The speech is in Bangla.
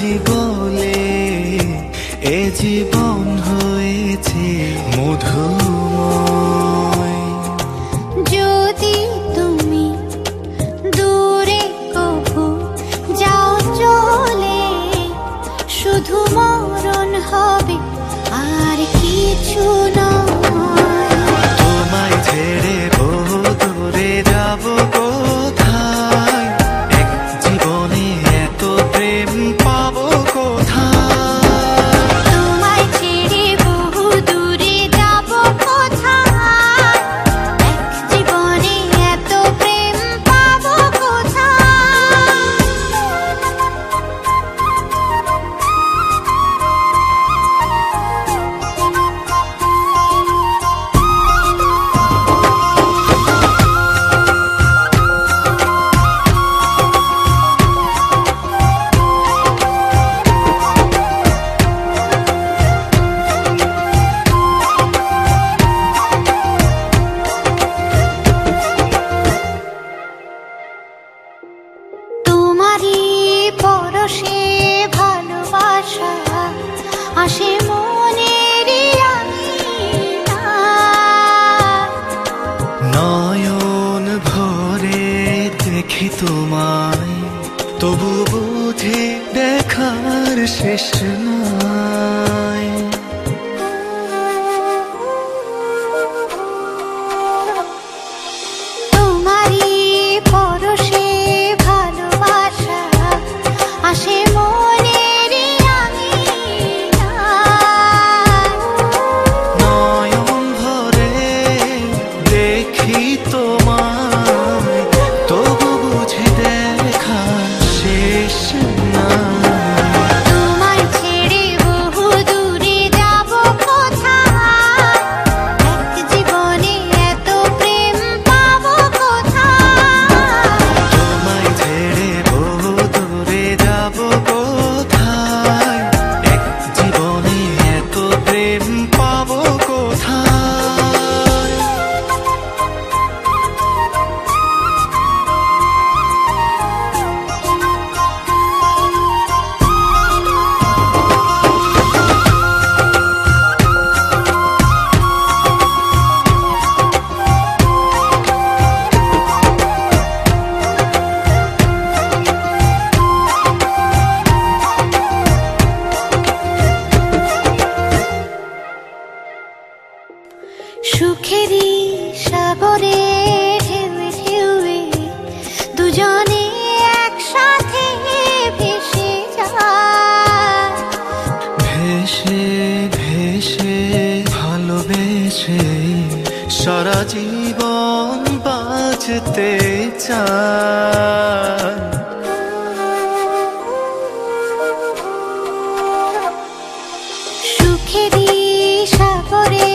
বুঝি বলে এ জীবন হয়েছে মধুময়। যদি তুমি দূরে কবু যাও চলে, শুধু মরণ হবে আর কিছু নয়। তোমায় ছেড়ে বহু দূরে যাব কোথায়, এক জীবনে এত প্রেম পাবো কোথায়। তোমায় ছেড়ে বহু দূরে যাব কোথায়, এক জীবনে এত প্রেম পাবো কোথায়। তোমারই পরশে ভালোবাসা আসে মনের আঙিনায়। নয়ন ভরে দেখি তোমায়, তবু বুঝি দেখার শেষ নাই। তোমারই পরশে ভালোবাসা আসে মনের আঙিনায়। নয়ন ভরে দেখি তোমায়, তবু বুঝি দেখার শেষ নাই। তোমায় ছেড়ে বহু দূরে যাব কোথায়, এক জীবনে এত প্রেম পাবো কোথায়। তোমায় ছেড়ে বহু দূরে যাব কোথায়, এক জীবনে এত প্রেম পাবো কোথায়। সুখেরই সাগরে ঢেউয়ে ঢেউয়ে দুজনে একসাথে ভেসে যায়। ভেসে ভেসে ভালোবেসে সারা জীবন বাঁচতে চাই। সুখেরই সাগরে